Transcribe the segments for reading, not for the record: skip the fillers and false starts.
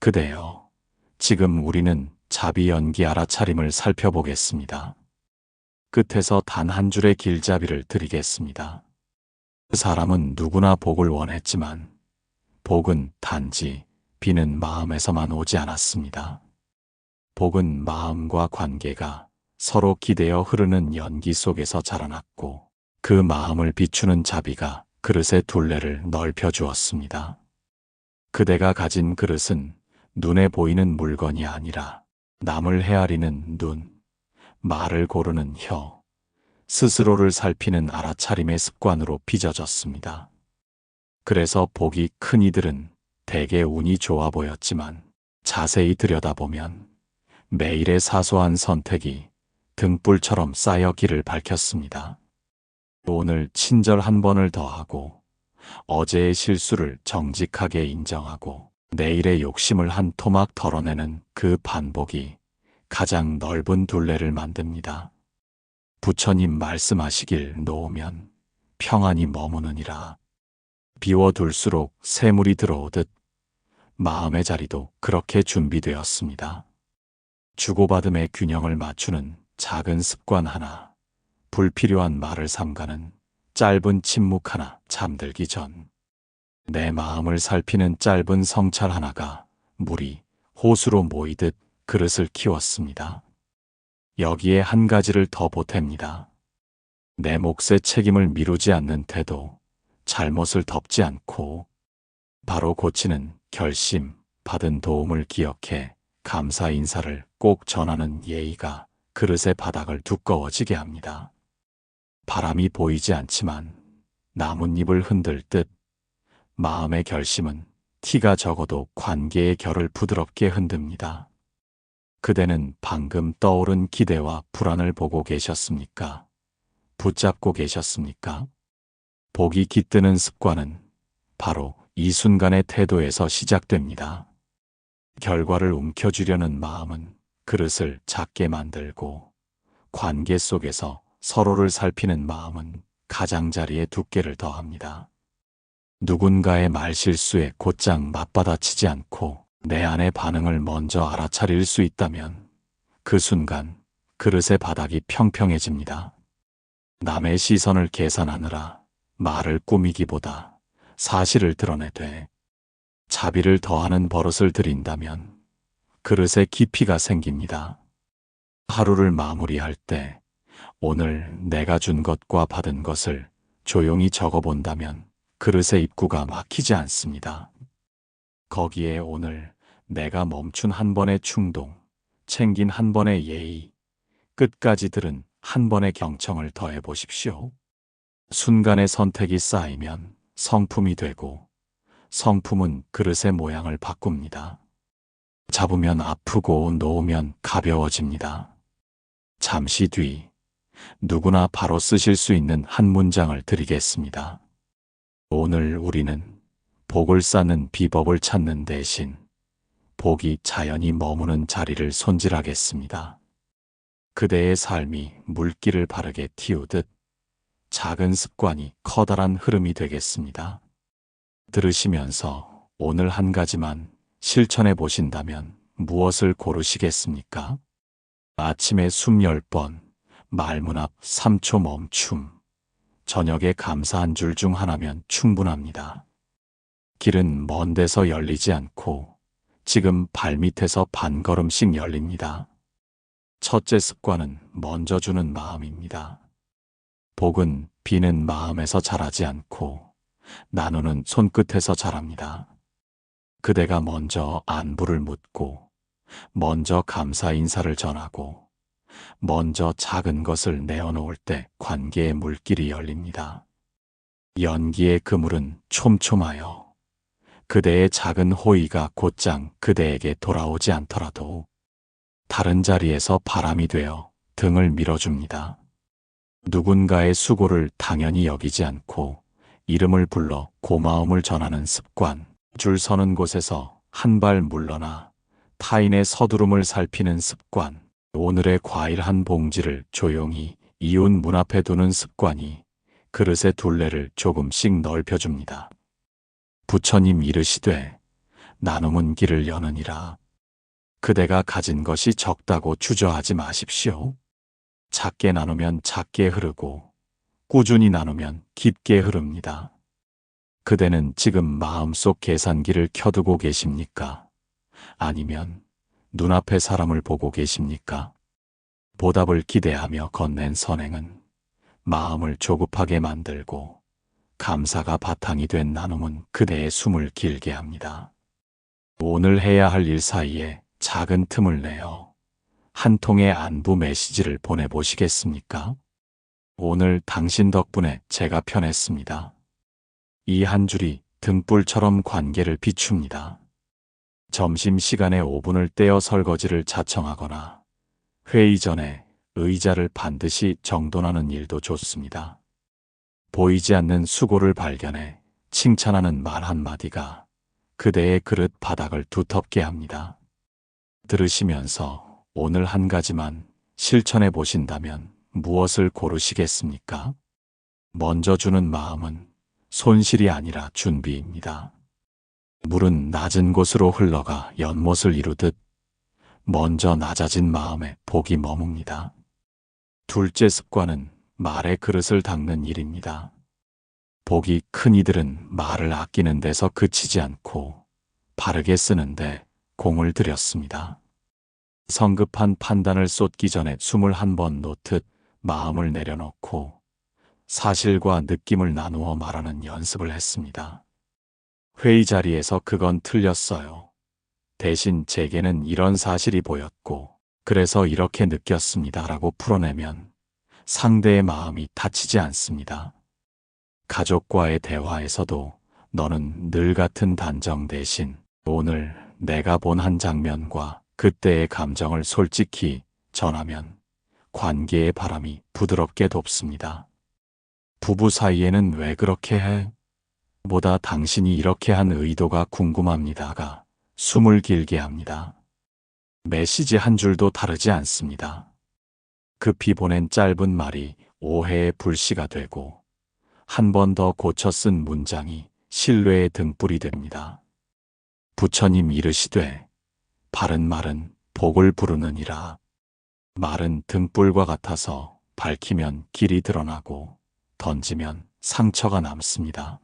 그대여, 지금 우리는 자비 연기 알아차림을 살펴보겠습니다. 끝에서 단 한 줄의 길잡이를 드리겠습니다. 그 사람은 누구나 복을 원했지만 복은 단지 비는 마음에서만 오지 않았습니다. 복은 마음과 관계가 서로 기대어 흐르는 연기 속에서 자라났고 그 마음을 비추는 자비가 그릇의 둘레를 넓혀 주었습니다. 그대가 가진 그릇은 눈에 보이는 물건이 아니라 남을 헤아리는 눈, 말을 고르는 혀, 스스로를 살피는 알아차림의 습관으로 빚어졌습니다. 그래서 복이 큰 이들은 대개 운이 좋아 보였지만 자세히 들여다보면 매일의 사소한 선택이 등불처럼 쌓여 길을 밝혔습니다. 오늘 친절 한 번을 더하고 어제의 실수를 정직하게 인정하고 내일의 욕심을 한 토막 덜어내는 그 반복이 가장 넓은 둘레를 만듭니다. 부처님 말씀하시길 놓으면 평안이 머무느니라. 비워둘수록 새물이 들어오듯 마음의 자리도 그렇게 준비되었습니다. 주고받음의 균형을 맞추는 작은 습관 하나, 불필요한 말을 삼가는 짧은 침묵 하나, 잠들기 전 내 마음을 살피는 짧은 성찰 하나가 물이 호수로 모이듯 그릇을 키웠습니다. 여기에 한 가지를 더 보탭니다. 내 몫의 책임을 미루지 않는 태도, 잘못을 덮지 않고 바로 고치는 결심, 받은 도움을 기억해 감사 인사를 꼭 전하는 예의가 그릇의 바닥을 두꺼워지게 합니다. 바람이 보이지 않지만 나뭇잎을 흔들 듯 마음의 결심은 티가 적어도 관계의 결을 부드럽게 흔듭니다. 그대는 방금 떠오른 기대와 불안을 보고 계셨습니까? 붙잡고 계셨습니까? 복이 깃드는 습관은 바로 이 순간의 태도에서 시작됩니다. 결과를 움켜쥐려는 마음은 그릇을 작게 만들고 관계 속에서 서로를 살피는 마음은 가장자리에 두께를 더합니다. 누군가의 말실수에 곧장 맞받아치지 않고 내 안의 반응을 먼저 알아차릴 수 있다면 그 순간 그릇의 바닥이 평평해집니다. 남의 시선을 계산하느라 말을 꾸미기보다 사실을 드러내되 자비를 더하는 버릇을 들인다면 그릇에 깊이가 생깁니다. 하루를 마무리할 때 오늘 내가 준 것과 받은 것을 조용히 적어본다면 그릇의 입구가 막히지 않습니다. 거기에 오늘 내가 멈춘 한 번의 충동, 챙긴 한 번의 예의, 끝까지 들은 한 번의 경청을 더해 보십시오. 순간의 선택이 쌓이면 성품이 되고 성품은 그릇의 모양을 바꿉니다. 잡으면 아프고 놓으면 가벼워집니다. 잠시 뒤 누구나 바로 쓰실 수 있는 한 문장을 드리겠습니다. 오늘 우리는 복을 쌓는 비법을 찾는 대신 복이 자연히 머무는 자리를 손질하겠습니다. 그대의 삶이 물기를 바르게 틔우듯 작은 습관이 커다란 흐름이 되겠습니다. 들으시면서 오늘 한 가지만 실천해 보신다면 무엇을 고르시겠습니까? 아침에 숨 10번, 말문 앞 3초 멈춤, 저녁에 감사 한 줄 중 하나면 충분합니다. 길은 먼 데서 열리지 않고 지금 발밑에서 반 걸음씩 열립니다. 첫째 습관은 먼저 주는 마음입니다. 복은 비는 마음에서 자라지 않고 나누는 손끝에서 자랍니다. 그대가 먼저 안부를 묻고 먼저 감사 인사를 전하고 먼저 작은 것을 내어놓을 때 관계의 물길이 열립니다. 연기의 그물은 촘촘하여 그대의 작은 호의가 곧장 그대에게 돌아오지 않더라도 다른 자리에서 바람이 되어 등을 밀어줍니다. 누군가의 수고를 당연히 여기지 않고 이름을 불러 고마움을 전하는 습관, 줄 서는 곳에서 한 발 물러나 타인의 서두름을 살피는 습관, 오늘의 과일 한 봉지를 조용히 이웃 문 앞에 두는 습관이 그릇의 둘레를 조금씩 넓혀줍니다. 부처님 이르시되 나눔은 길을 여느니라. 그대가 가진 것이 적다고 주저하지 마십시오. 작게 나누면 작게 흐르고 꾸준히 나누면 깊게 흐릅니다. 그대는 지금 마음속 계산기를 켜두고 계십니까? 아니면 눈앞의 사람을 보고 계십니까? 보답을 기대하며 건넨 선행은 마음을 조급하게 만들고 감사가 바탕이 된 나눔은 그대의 숨을 길게 합니다. 오늘 해야 할 일 사이에 작은 틈을 내어 한 통의 안부 메시지를 보내보시겠습니까? 오늘 당신 덕분에 제가 편했습니다. 이 한 줄이 등불처럼 관계를 비춥니다. 점심시간에 5분을 떼어 설거지를 자청하거나 회의 전에 의자를 반드시 정돈하는 일도 좋습니다. 보이지 않는 수고를 발견해 칭찬하는 말 한마디가 그대의 그릇 바닥을 두텁게 합니다. 들으시면서 오늘 한 가지만 실천해 보신다면 무엇을 고르시겠습니까? 먼저 주는 마음은 손실이 아니라 준비입니다. 물은 낮은 곳으로 흘러가 연못을 이루듯 먼저 낮아진 마음에 복이 머뭅니다. 둘째 습관은 말의 그릇을 닦는 일입니다. 복이 큰 이들은 말을 아끼는 데서 그치지 않고 바르게 쓰는데 공을 들였습니다. 성급한 판단을 쏟기 전에 숨을 한 번 놓듯 마음을 내려놓고 사실과 느낌을 나누어 말하는 연습을 했습니다. 회의 자리에서 그건 틀렸어요. 대신 제게는 이런 사실이 보였고 그래서 이렇게 느꼈습니다. 라고 풀어내면 상대의 마음이 다치지 않습니다. 가족과의 대화에서도 너는 늘 같은 단정 대신 오늘 내가 본 한 장면과 그때의 감정을 솔직히 전하면 관계의 바람이 부드럽게 돕습니다. 부부 사이에는 왜 그렇게 해? 보다 당신이 이렇게 한 의도가 궁금합니다가 숨을 길게 합니다. 메시지 한 줄도 다르지 않습니다. 급히 보낸 짧은 말이 오해의 불씨가 되고 한 번 더 고쳐 쓴 문장이 신뢰의 등불이 됩니다. 부처님 이르시되 바른 말은 복을 부르느니라. 말은 등불과 같아서 밝히면 길이 드러나고 던지면 상처가 남습니다.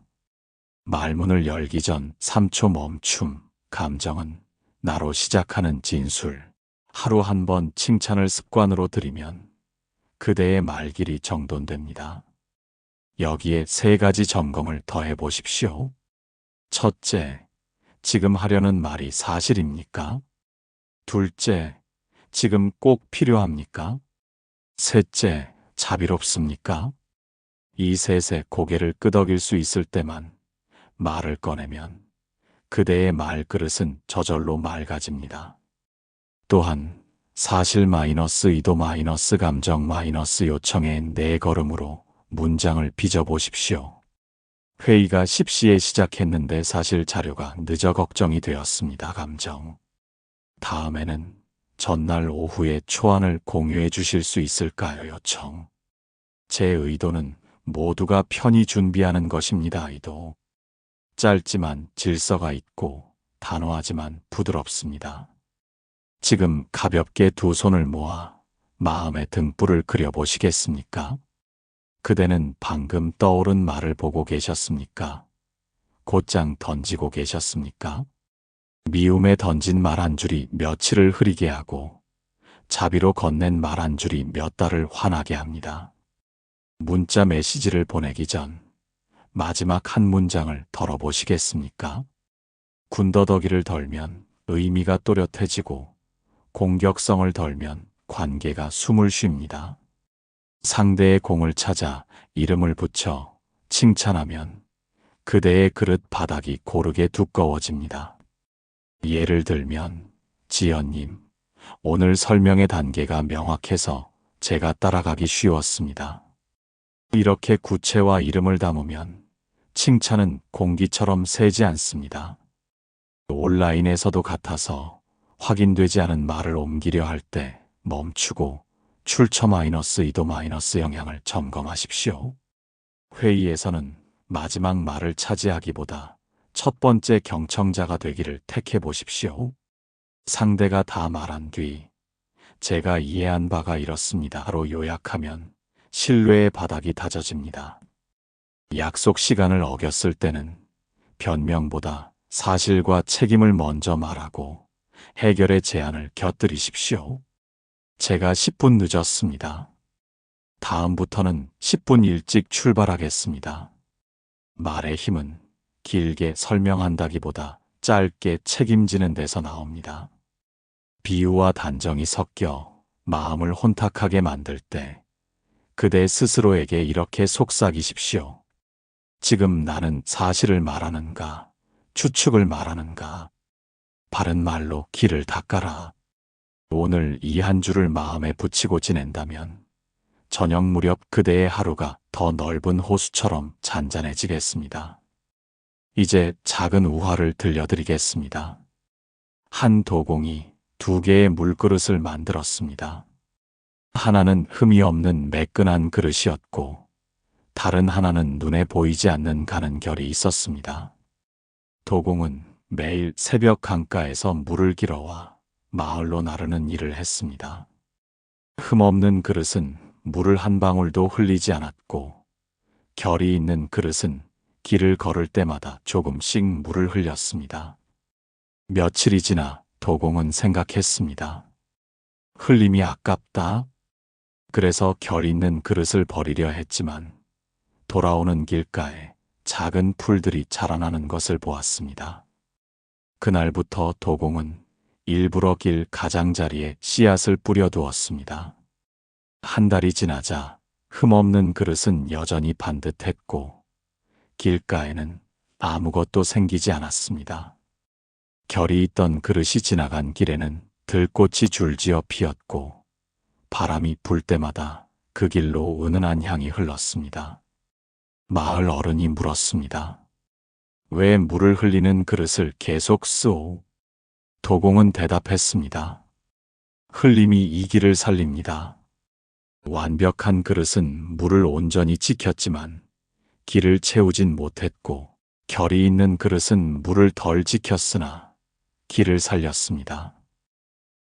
말문을 열기 전 3초 멈춤. 감정은 나로 시작하는 진술. 하루 한 번 칭찬을 습관으로 들이면 그대의 말길이 정돈됩니다. 여기에 3가지 점검을 더해 보십시오. 첫째, 지금 하려는 말이 사실입니까? 둘째, 지금 꼭 필요합니까? 셋째, 자비롭습니까? 이 셋에 고개를 끄덕일 수 있을 때만 말을 꺼내면 그대의 말그릇은 저절로 맑아집니다. 또한 사실 마이너스 의도 마이너스 감정 마이너스 요청의 4걸음으로 문장을 빚어보십시오. 회의가 10시에 시작했는데 사실 자료가 늦어 걱정이 되었습니다. 감정. 다음에는 전날 오후에 초안을 공유해 주실 수 있을까요? 요청. 제 의도는 모두가 편히 준비하는 것입니다. 의도. 짧지만 질서가 있고 단호하지만 부드럽습니다. 지금 가볍게 두 손을 모아 마음의 등불을 그려보시겠습니까? 그대는 방금 떠오른 말을 보고 계셨습니까? 곧장 던지고 계셨습니까? 미움에 던진 말 한 줄이 며칠을 흐리게 하고 자비로 건넨 말 한 줄이 몇 달을 화나게 합니다. 문자 메시지를 보내기 전 마지막 한 문장을 덜어보시겠습니까? 군더더기를 덜면 의미가 또렷해지고 공격성을 덜면 관계가 숨을 쉽니다. 상대의 공을 찾아 이름을 붙여 칭찬하면 그대의 그릇 바닥이 고르게 두꺼워집니다. 예를 들면 지연님, 오늘 설명의 단계가 명확해서 제가 따라가기 쉬웠습니다. 이렇게 구체와 이름을 담으면 칭찬은 공기처럼 새지 않습니다. 온라인에서도 같아서 확인되지 않은 말을 옮기려 할 때 멈추고 출처 마이너스 의도 마이너스 영향을 점검하십시오. 회의에서는 마지막 말을 차지하기보다 첫 번째 경청자가 되기를 택해 보십시오. 상대가 다 말한 뒤 제가 이해한 바가 이렇습니다로 요약하면 신뢰의 바닥이 다져집니다. 약속 시간을 어겼을 때는 변명보다 사실과 책임을 먼저 말하고 해결의 제안을 곁들이십시오. 제가 10분 늦었습니다. 다음부터는 10분 일찍 출발하겠습니다. 말의 힘은 길게 설명한다기보다 짧게 책임지는 데서 나옵니다. 비유와 단정이 섞여 마음을 혼탁하게 만들 때 그대 스스로에게 이렇게 속삭이십시오. 지금 나는 사실을 말하는가, 추측을 말하는가? 바른 말로 길을 닦아라. 오늘 이 한 줄을 마음에 붙이고 지낸다면 저녁 무렵 그대의 하루가 더 넓은 호수처럼 잔잔해지겠습니다. 이제 작은 우화를 들려드리겠습니다. 한 도공이 2개의 물그릇을 만들었습니다. 하나는 흠이 없는 매끈한 그릇이었고 다른 하나는 눈에 보이지 않는 가는 결이 있었습니다. 도공은 매일 새벽 강가에서 물을 길어와 마을로 나르는 일을 했습니다. 흠없는 그릇은 물을 한 방울도 흘리지 않았고 결이 있는 그릇은 길을 걸을 때마다 조금씩 물을 흘렸습니다. 며칠이 지나 도공은 생각했습니다. 흘림이 아깝다. 그래서 결 있는 그릇을 버리려 했지만 돌아오는 길가에 작은 풀들이 자라나는 것을 보았습니다. 그날부터 도공은 일부러 길 가장자리에 씨앗을 뿌려두었습니다. 한 달이 지나자 흠없는 그릇은 여전히 반듯했고 길가에는 아무것도 생기지 않았습니다. 결이 있던 그릇이 지나간 길에는 들꽃이 줄지어 피었고 바람이 불 때마다 그 길로 은은한 향이 흘렀습니다. 마을 어른이 물었습니다. 왜 물을 흘리는 그릇을 계속 쓰오? 도공은 대답했습니다. 흘림이 이 길을 살립니다. 완벽한 그릇은 물을 온전히 지켰지만 길을 채우진 못했고 결이 있는 그릇은 물을 덜 지켰으나 길을 살렸습니다.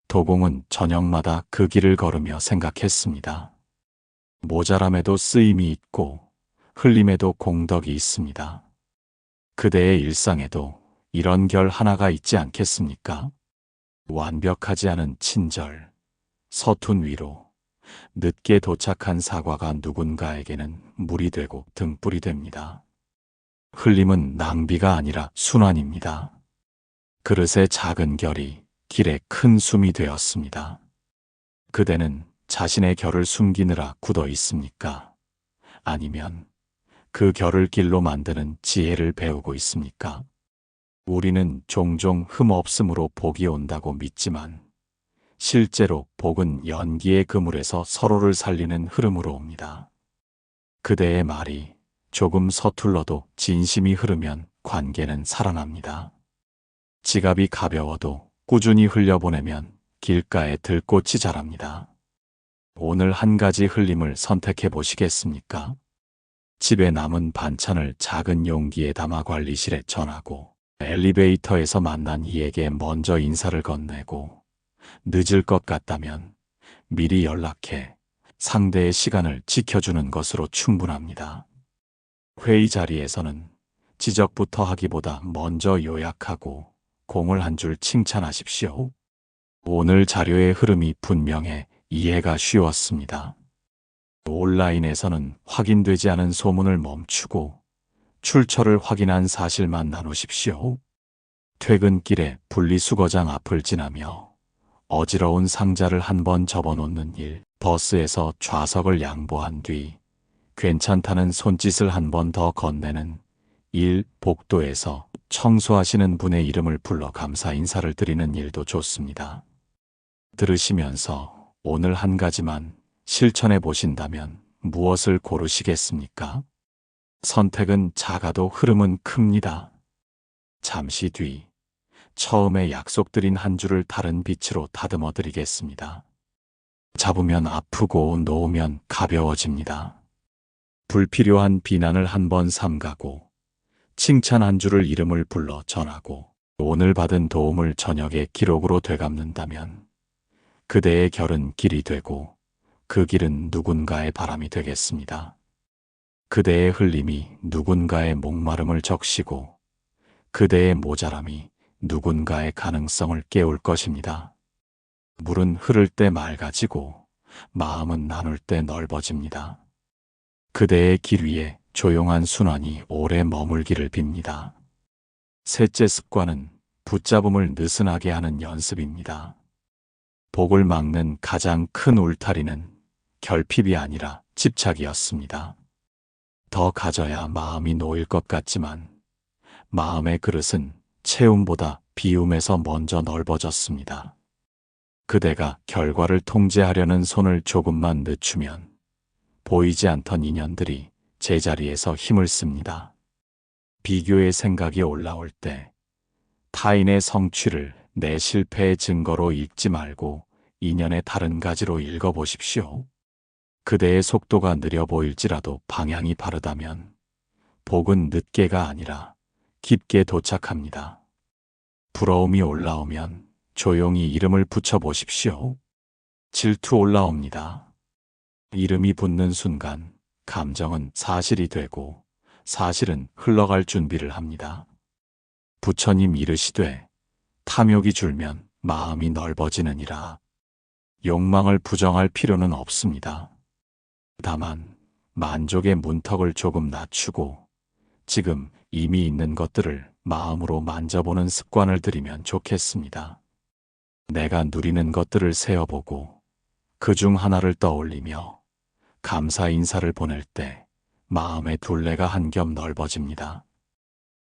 도공은 저녁마다 그 길을 걸으며 생각했습니다. 모자람에도 쓰임이 있고 흘림에도 공덕이 있습니다. 그대의 일상에도 이런 결 하나가 있지 않겠습니까? 완벽하지 않은 친절, 서툰 위로, 늦게 도착한 사과가 누군가에게는 물이 되고 등불이 됩니다. 흘림은 낭비가 아니라 순환입니다. 그릇의 작은 결이 길에 큰 숨이 되었습니다. 그대는 자신의 결을 숨기느라 굳어 있습니까? 아니면 그 결을 길로 만드는 지혜를 배우고 있습니까? 우리는 종종 흠없음으로 복이 온다고 믿지만 실제로 복은 연기의 그물에서 서로를 살리는 흐름으로 옵니다. 그대의 말이 조금 서툴러도 진심이 흐르면 관계는 살아납니다. 지갑이 가벼워도 꾸준히 흘려보내면 길가에 들꽃이 자랍니다. 오늘 한 가지 흘림을 선택해 보시겠습니까? 집에 남은 반찬을 작은 용기에 담아 관리실에 전하고 엘리베이터에서 만난 이에게 먼저 인사를 건네고 늦을 것 같다면 미리 연락해 상대의 시간을 지켜주는 것으로 충분합니다. 회의 자리에서는 지적부터 하기보다 먼저 요약하고 공을 한 줄 칭찬하십시오. 오늘 자료의 흐름이 분명해 이해가 쉬웠습니다. 온라인에서는 확인되지 않은 소문을 멈추고 출처를 확인한 사실만 나누십시오. 퇴근길에 분리수거장 앞을 지나며 어지러운 상자를 한 번 접어놓는 일, 버스에서 좌석을 양보한 뒤 괜찮다는 손짓을 한 번 더 건네는 일, 복도에서 청소하시는 분의 이름을 불러 감사 인사를 드리는 일도 좋습니다. 들으시면서 오늘 한 가지만 실천해 보신다면 무엇을 고르시겠습니까? 선택은 작아도 흐름은 큽니다. 잠시 뒤 처음에 약속드린 한 줄을 다른 빛으로 다듬어 드리겠습니다. 잡으면 아프고 놓으면 가벼워집니다. 불필요한 비난을 한 번 삼가고 칭찬 한 줄을 이름을 불러 전하고 오늘 받은 도움을 저녁에 기록으로 되갚는다면 그대의 결은 길이 되고 그 길은 누군가의 바람이 되겠습니다. 그대의 흘림이 누군가의 목마름을 적시고 그대의 모자람이 누군가의 가능성을 깨울 것입니다. 물은 흐를 때 맑아지고 마음은 나눌 때 넓어집니다. 그대의 길 위에 조용한 순환이 오래 머물기를 빕니다. 셋째 습관은 붙잡음을 느슨하게 하는 연습입니다. 복을 막는 가장 큰 울타리는 결핍이 아니라 집착이었습니다. 더 가져야 마음이 놓일 것 같지만 마음의 그릇은 채움보다 비움에서 먼저 넓어졌습니다. 그대가 결과를 통제하려는 손을 조금만 늦추면 보이지 않던 인연들이 제자리에서 힘을 씁니다. 비교의 생각이 올라올 때 타인의 성취를 내 실패의 증거로 읽지 말고 인연의 다른 가지로 읽어보십시오. 그대의 속도가 느려 보일지라도 방향이 바르다면 복은 늦게가 아니라 깊게 도착합니다. 부러움이 올라오면 조용히 이름을 붙여보십시오. 질투 올라옵니다. 이름이 붙는 순간 감정은 사실이 되고 사실은 흘러갈 준비를 합니다. 부처님 이르시되 탐욕이 줄면 마음이 넓어지느니라. 욕망을 부정할 필요는 없습니다. 다만 만족의 문턱을 조금 낮추고 지금 이미 있는 것들을 마음으로 만져보는 습관을 들이면 좋겠습니다. 내가 누리는 것들을 세어보고 그중 하나를 떠올리며 감사 인사를 보낼 때 마음의 둘레가 한 겹 넓어집니다.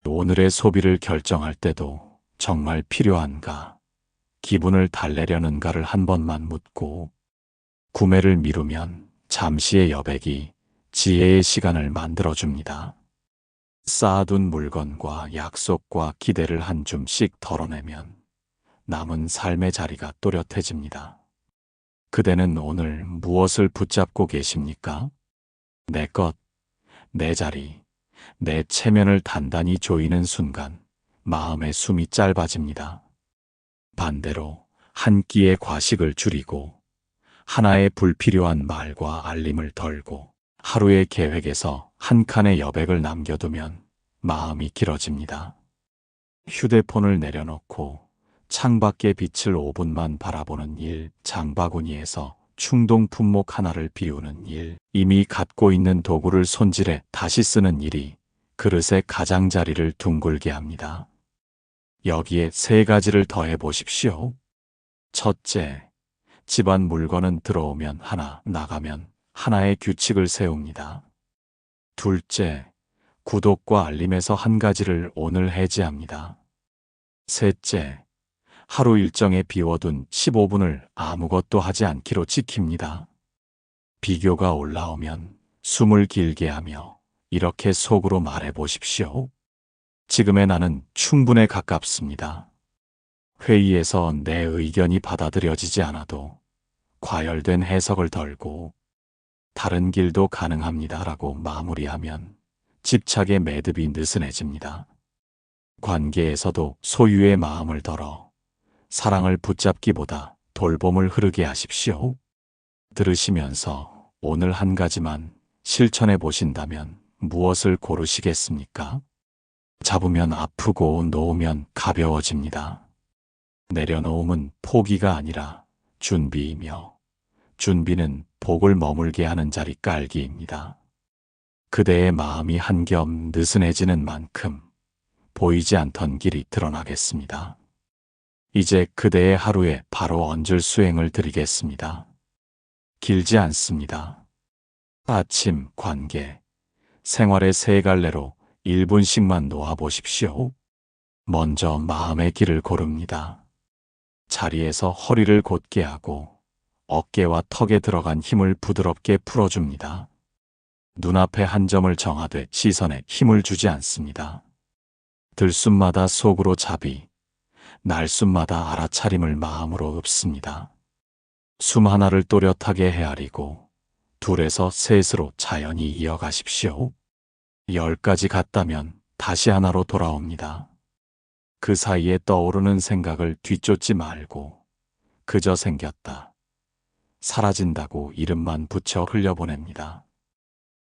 오늘의 소비를 결정할 때도 정말 필요한가, 기분을 달래려는가를 한 번만 묻고 구매를 미루면 잠시의 여백이 지혜의 시간을 만들어줍니다. 쌓아둔 물건과 약속과 기대를 한 줌씩 덜어내면 남은 삶의 자리가 또렷해집니다. 그대는 오늘 무엇을 붙잡고 계십니까? 내 것, 내 자리, 내 체면을 단단히 조이는 순간 마음의 숨이 짧아집니다. 반대로 한 끼의 과식을 줄이고 하나의 불필요한 말과 알림을 덜고 하루의 계획에서 한 칸의 여백을 남겨두면 마음이 길어집니다. 휴대폰을 내려놓고 창밖의 빛을 5분만 바라보는 일, 장바구니에서 충동 품목 하나를 비우는 일, 이미 갖고 있는 도구를 손질해 다시 쓰는 일이 그릇의 가장자리를 둥글게 합니다. 여기에 세 가지를 더해 보십시오. 첫째, 집안 물건은 들어오면 하나, 나가면 하나의 규칙을 세웁니다. 둘째, 구독과 알림에서 한 가지를 오늘 해지합니다. 셋째, 하루 일정에 비워둔 15분을 아무것도 하지 않기로 지킵니다. 비교가 올라오면 숨을 길게 하며 이렇게 속으로 말해 보십시오. 지금의 나는 충분에 가깝습니다. 회의에서 내 의견이 받아들여지지 않아도 과열된 해석을 덜고 다른 길도 가능합니다라고 마무리하면 집착의 매듭이 느슨해집니다. 관계에서도 소유의 마음을 덜어 사랑을 붙잡기보다 돌봄을 흐르게 하십시오. 들으시면서 오늘 한 가지만 실천해 보신다면 무엇을 고르시겠습니까? 잡으면 아프고 놓으면 가벼워집니다. 내려놓음은 포기가 아니라 준비이며 준비는 복을 머물게 하는 자리 깔기입니다. 그대의 마음이 한 겹 느슨해지는 만큼 보이지 않던 길이 드러나겠습니다. 이제 그대의 하루에 바로 얹을 수행을 드리겠습니다. 길지 않습니다. 아침, 관계, 생활의 세 갈래로 1분씩만 놓아보십시오. 먼저 마음의 길을 고릅니다. 자리에서 허리를 곧게 하고 어깨와 턱에 들어간 힘을 부드럽게 풀어줍니다. 눈앞에 한 점을 정하되 시선에 힘을 주지 않습니다. 들숨마다 속으로 자비, 날숨마다 알아차림을 마음으로 읊습니다. 숨 하나를 또렷하게 헤아리고 둘에서 셋으로 자연히 이어가십시오. 10가지 갔다면 다시 하나로 돌아옵니다. 그 사이에 떠오르는 생각을 뒤쫓지 말고 그저 생겼다, 사라진다고 이름만 붙여 흘려보냅니다.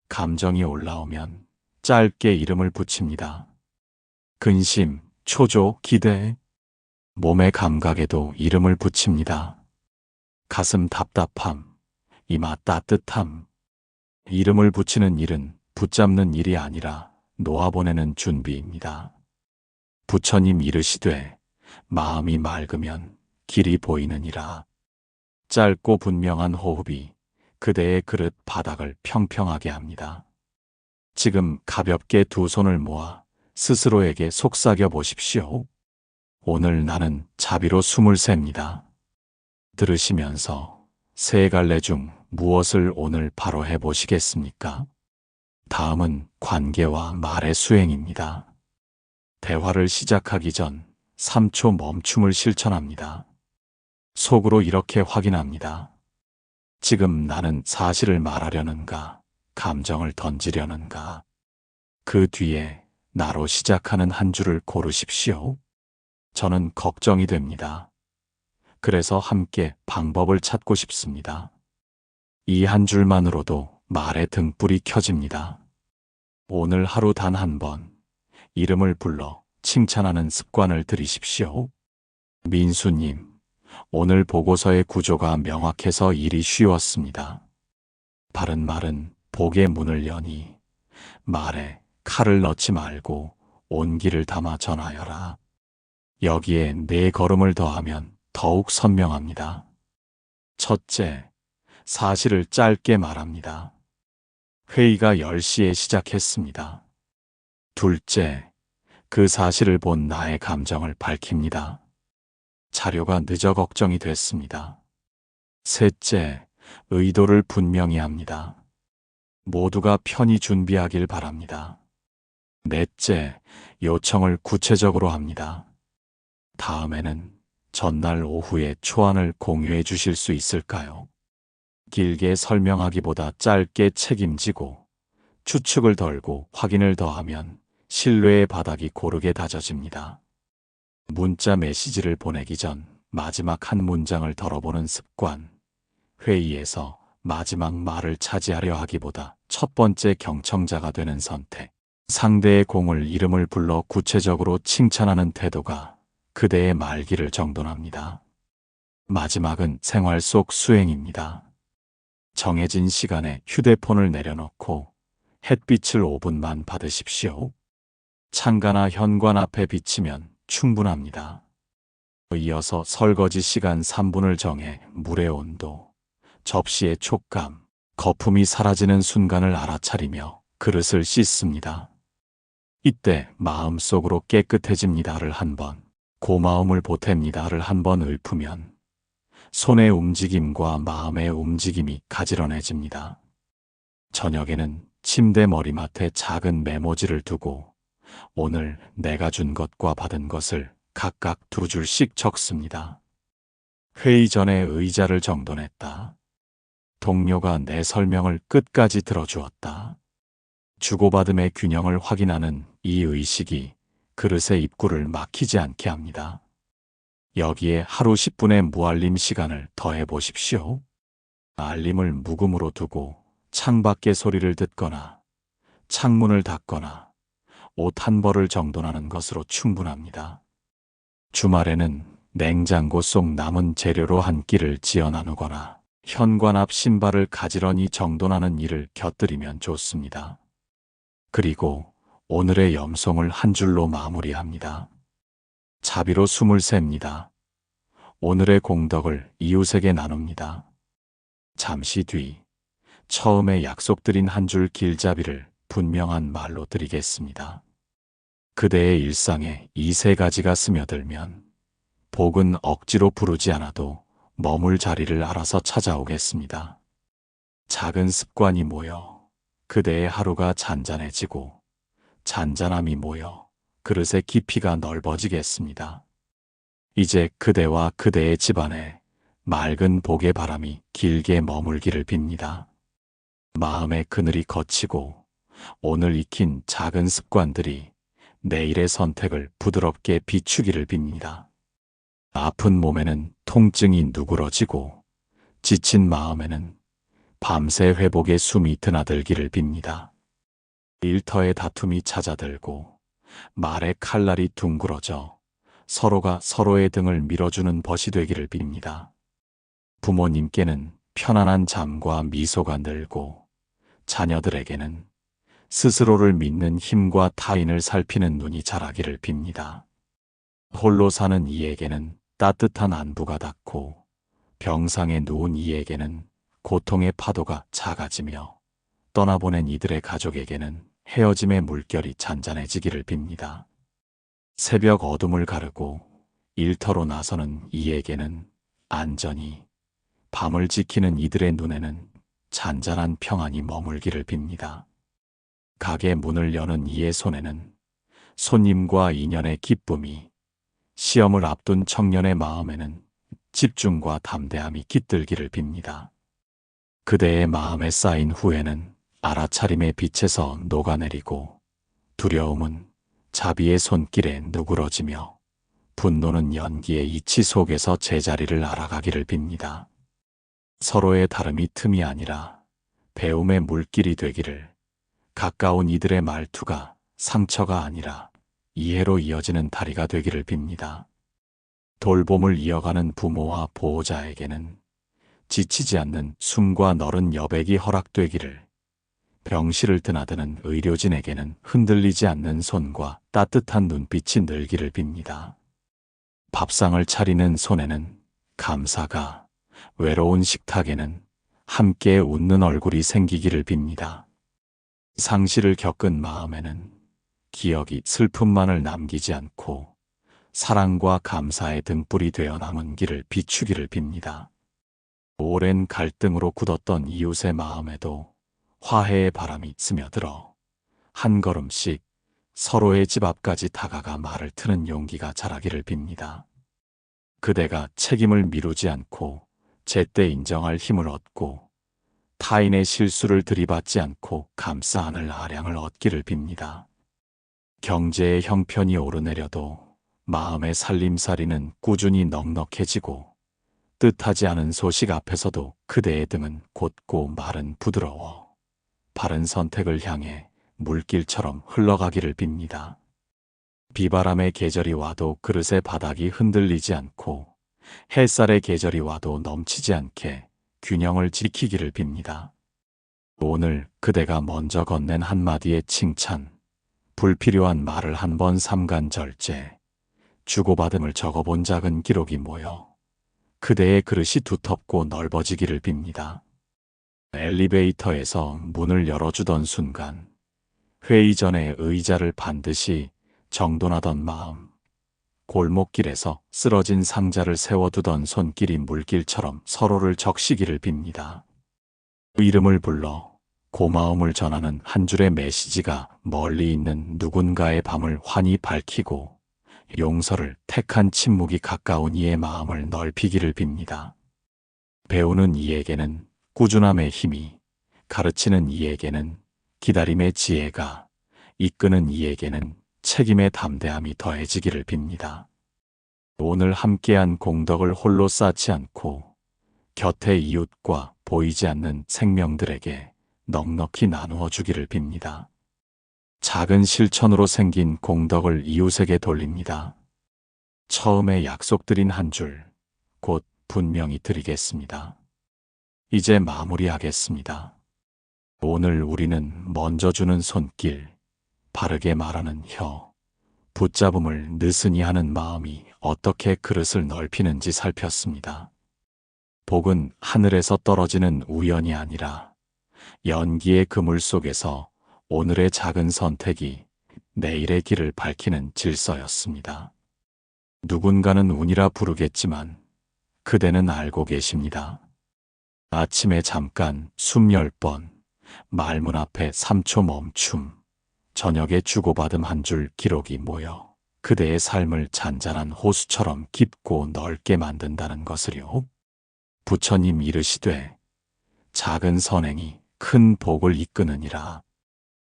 감정이 올라오면 짧게 이름을 붙입니다. 근심, 초조, 기대, 몸의 감각에도 이름을 붙입니다. 가슴 답답함, 이마 따뜻함. 이름을 붙이는 일은 붙잡는 일이 아니라 놓아보내는 준비입니다. 부처님 이르시되 마음이 맑으면 길이 보이느니라. 짧고 분명한 호흡이 그대의 그릇 바닥을 평평하게 합니다. 지금 가볍게 두 손을 모아 스스로에게 속삭여 보십시오. 오늘 나는 자비로 숨을 셉니다. 들으시면서 세 갈래 중 무엇을 오늘 바로 해보시겠습니까? 다음은 관계와 말의 수행입니다. 대화를 시작하기 전 3초 멈춤을 실천합니다. 속으로 이렇게 확인합니다. 지금 나는 사실을 말하려는가, 감정을 던지려는가. 그 뒤에 나로 시작하는 한 줄을 고르십시오. 저는 걱정이 됩니다. 그래서 함께 방법을 찾고 싶습니다. 이 한 줄만으로도 말의 등불이 켜집니다. 오늘 하루 단 한 번 이름을 불러 칭찬하는 습관을 들이십시오. 민수님, 오늘 보고서의 구조가 명확해서 일이 쉬웠습니다. 바른 말은 복의 문을 여니 말에 칼을 넣지 말고 온기를 담아 전하여라. 여기에 네 걸음을 더하면 더욱 선명합니다. 첫째, 사실을 짧게 말합니다. 회의가 10시에 시작했습니다. 둘째, 그 사실을 본 나의 감정을 밝힙니다. 자료가 늦어 걱정이 됐습니다. 셋째, 의도를 분명히 합니다. 모두가 편히 준비하길 바랍니다. 넷째, 요청을 구체적으로 합니다. 다음에는 전날 오후에 초안을 공유해 주실 수 있을까요? 길게 설명하기보다 짧게 책임지고 추측을 덜고 확인을 더하면 신뢰의 바닥이 고르게 다져집니다. 문자 메시지를 보내기 전 마지막 한 문장을 덜어보는 습관. 회의에서 마지막 말을 차지하려 하기보다 첫 번째 경청자가 되는 선택. 상대의 공을 이름을 불러 구체적으로 칭찬하는 태도가 그대의 말기를 정돈합니다. 마지막은 생활 속 수행입니다. 정해진 시간에 휴대폰을 내려놓고 햇빛을 5분만 받으십시오. 창가나 현관 앞에 비치면 충분합니다. 이어서 설거지 시간 3분을 정해 물의 온도, 접시의 촉감, 거품이 사라지는 순간을 알아차리며 그릇을 씻습니다. 이때 마음속으로 깨끗해집니다를 한 번, 고마움을 보탭니다를 한 번 읊으면 손의 움직임과 마음의 움직임이 가지런해집니다. 저녁에는 침대 머리맡에 작은 메모지를 두고 오늘 내가 준 것과 받은 것을 각각 2줄씩 적습니다. 회의 전에 의자를 정돈했다. 동료가 내 설명을 끝까지 들어주었다. 주고받음의 균형을 확인하는 이 의식이 그릇의 입구를 막히지 않게 합니다. 여기에 하루 10분의 무알림 시간을 더해 보십시오. 알림을 묵음으로 두고 창밖의 소리를 듣거나 창문을 닫거나 옷 한 벌을 정돈하는 것으로 충분합니다. 주말에는 냉장고 속 남은 재료로 한 끼를 지어 나누거나 현관 앞 신발을 가지런히 정돈하는 일을 곁들이면 좋습니다. 그리고 오늘의 염송을 한 줄로 마무리합니다. 자비로 숨을 셉니다. 오늘의 공덕을 이웃에게 나눕니다. 잠시 뒤 처음에 약속드린 한 줄 길잡이를 분명한 말로 드리겠습니다. 그대의 일상에 이 3가지가 스며들면 복은 억지로 부르지 않아도 머물 자리를 알아서 찾아오겠습니다. 작은 습관이 모여 그대의 하루가 잔잔해지고 잔잔함이 모여 그릇의 깊이가 넓어지겠습니다. 이제 그대와 그대의 집안에 맑은 복의 바람이 길게 머물기를 빕니다. 마음의 그늘이 걷히고 오늘 익힌 작은 습관들이 내일의 선택을 부드럽게 비추기를 빕니다. 아픈 몸에는 통증이 누그러지고 지친 마음에는 밤새 회복의 숨이 드나들기를 빕니다. 일터의 다툼이 잦아들고 말의 칼날이 둥그러져 서로가 서로의 등을 밀어주는 벗이 되기를 빕니다. 부모님께는 편안한 잠과 미소가 늘고 자녀들에게는 스스로를 믿는 힘과 타인을 살피는 눈이 자라기를 빕니다. 홀로 사는 이에게는 따뜻한 안부가 닿고 병상에 누운 이에게는 고통의 파도가 작아지며 떠나보낸 이들의 가족에게는 헤어짐의 물결이 잔잔해지기를 빕니다. 새벽 어둠을 가르고 일터로 나서는 이에게는 안전히 밤을 지키는 이들의 눈에는 잔잔한 평안이 머물기를 빕니다. 가게 문을 여는 이의 손에는 손님과 인연의 기쁨이, 시험을 앞둔 청년의 마음에는 집중과 담대함이 깃들기를 빕니다. 그대의 마음에 쌓인 후회는 알아차림의 빛에서 녹아내리고 두려움은 자비의 손길에 누그러지며 분노는 연기의 이치 속에서 제자리를 알아가기를 빕니다. 서로의 다름이 틈이 아니라 배움의 물길이 되기를, 가까운 이들의 말투가 상처가 아니라 이해로 이어지는 다리가 되기를 빕니다. 돌봄을 이어가는 부모와 보호자에게는 지치지 않는 숨과 너른 여백이 허락되기를, 병실을 드나드는 의료진에게는 흔들리지 않는 손과 따뜻한 눈빛이 늘기를 빕니다. 밥상을 차리는 손에는 감사가, 외로운 식탁에는 함께 웃는 얼굴이 생기기를 빕니다. 상실을 겪은 마음에는 기억이 슬픔만을 남기지 않고 사랑과 감사의 등불이 되어 남은 길을 비추기를 빕니다. 오랜 갈등으로 굳었던 이웃의 마음에도 화해의 바람이 스며들어 한 걸음씩 서로의 집 앞까지 다가가 말을 트는 용기가 자라기를 빕니다. 그대가 책임을 미루지 않고 제때 인정할 힘을 얻고 타인의 실수를 들이받지 않고 감싸 안을 아량을 얻기를 빕니다. 경제의 형편이 오르내려도 마음의 살림살이는 꾸준히 넉넉해지고 뜻하지 않은 소식 앞에서도 그대의 등은 곧고 말은 부드러워 바른 선택을 향해 물길처럼 흘러가기를 빕니다. 비바람의 계절이 와도 그릇의 바닥이 흔들리지 않고 햇살의 계절이 와도 넘치지 않게 균형을 지키기를 빕니다. 오늘 그대가 먼저 건넨 한마디의 칭찬, 불필요한 말을 한 번 삼간 절제, 주고받음을 적어본 작은 기록이 모여 그대의 그릇이 두텁고 넓어지기를 빕니다. 엘리베이터에서 문을 열어주던 순간, 회의 전에 의자를 반드시 정돈하던 마음, 골목길에서 쓰러진 상자를 세워두던 손길이 물길처럼 서로를 적시기를 빕니다. 이름을 불러 고마움을 전하는 한 줄의 메시지가 멀리 있는 누군가의 밤을 환히 밝히고 용서를 택한 침묵이 가까운 이의 마음을 넓히기를 빕니다. 배우는 이에게는 꾸준함의 힘이, 가르치는 이에게는 기다림의 지혜가, 이끄는 이에게는 책임의 담대함이 더해지기를 빕니다. 오늘 함께한 공덕을 홀로 쌓지 않고 곁의 이웃과 보이지 않는 생명들에게 넉넉히 나누어 주기를 빕니다. 작은 실천으로 생긴 공덕을 이웃에게 돌립니다. 처음에 약속드린 한 줄, 곧 분명히 드리겠습니다. 이제 마무리하겠습니다. 오늘 우리는 먼저 주는 손길, 바르게 말하는 혀, 붙잡음을 느슨히 하는 마음이 어떻게 그릇을 넓히는지 살폈습니다. 복은 하늘에서 떨어지는 우연이 아니라 연기의 그물 속에서 오늘의 작은 선택이 내일의 길을 밝히는 질서였습니다. 누군가는 운이라 부르겠지만 그대는 알고 계십니다. 아침에 잠깐 숨 10번, 말문 앞에 3초 멈춤, 저녁에 주고받음 한 줄 기록이 모여 그대의 삶을 잔잔한 호수처럼 깊고 넓게 만든다는 것을요. 부처님 이르시되 작은 선행이 큰 복을 이끄느니라.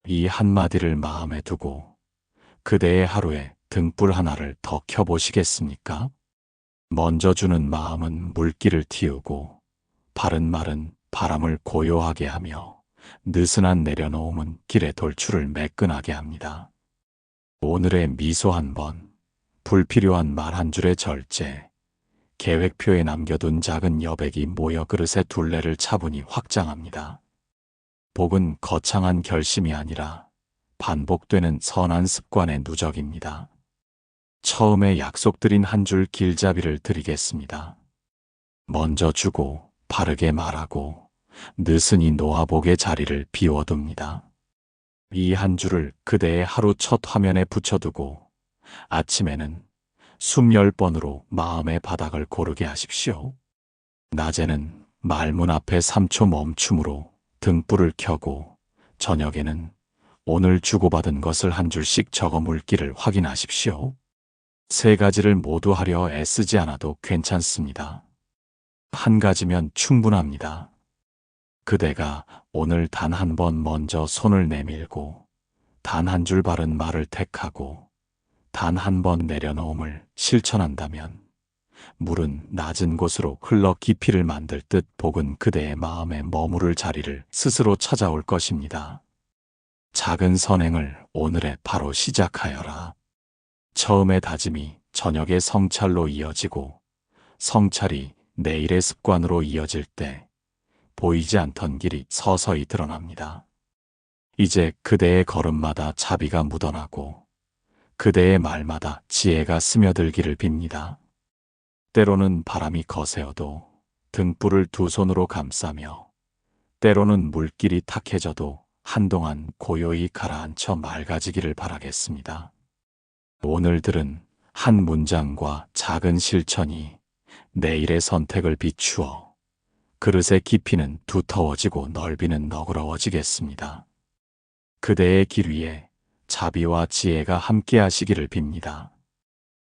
이 한마디를 마음에 두고 그대의 하루에 등불 하나를 더 켜보시겠습니까? 먼저 주는 마음은 물기를 틔우고 바른 말은 바람을 고요하게 하며 느슨한 내려놓음은 길의 돌출을 매끈하게 합니다. 오늘의 미소 한 번, 불필요한 말 한 줄의 절제, 계획표에 남겨둔 작은 여백이 모여 그릇의 둘레를 차분히 확장합니다. 복은 거창한 결심이 아니라 반복되는 선한 습관의 누적입니다. 처음에 약속드린 한 줄 길잡이를 드리겠습니다. 먼저 주고 바르게 말하고 느슨히 놓아보게 자리를 비워둡니다. 이 한 줄을 그대의 하루 첫 화면에 붙여두고 아침에는 숨 10번으로 마음의 바닥을 고르게 하십시오. 낮에는 말문 앞에 3초 멈춤으로 등불을 켜고 저녁에는 오늘 주고받은 것을 한 줄씩 적어 물기를 확인하십시오. 세 가지를 모두 하려 애쓰지 않아도 괜찮습니다. 한 가지면 충분합니다. 그대가 오늘 단 한 번 먼저 손을 내밀고 단 한 줄 바른 말을 택하고 단 한 번 내려놓음을 실천한다면 물은 낮은 곳으로 흘러 깊이를 만들 듯 복은 그대의 마음에 머무를 자리를 스스로 찾아올 것입니다. 작은 선행을 오늘에 바로 시작하여라. 처음의 다짐이 저녁의 성찰로 이어지고 성찰이 내일의 습관으로 이어질 때 보이지 않던 길이 서서히 드러납니다. 이제 그대의 걸음마다 자비가 묻어나고 그대의 말마다 지혜가 스며들기를 빕니다. 때로는 바람이 거세어도 등불을 두 손으로 감싸며 때로는 물길이 탁해져도 한동안 고요히 가라앉혀 맑아지기를 바라겠습니다. 오늘 들은 한 문장과 작은 실천이 내일의 선택을 비추어 그릇의 깊이는 두터워지고 넓이는 너그러워지겠습니다. 그대의 길 위에 자비와 지혜가 함께 하시기를 빕니다.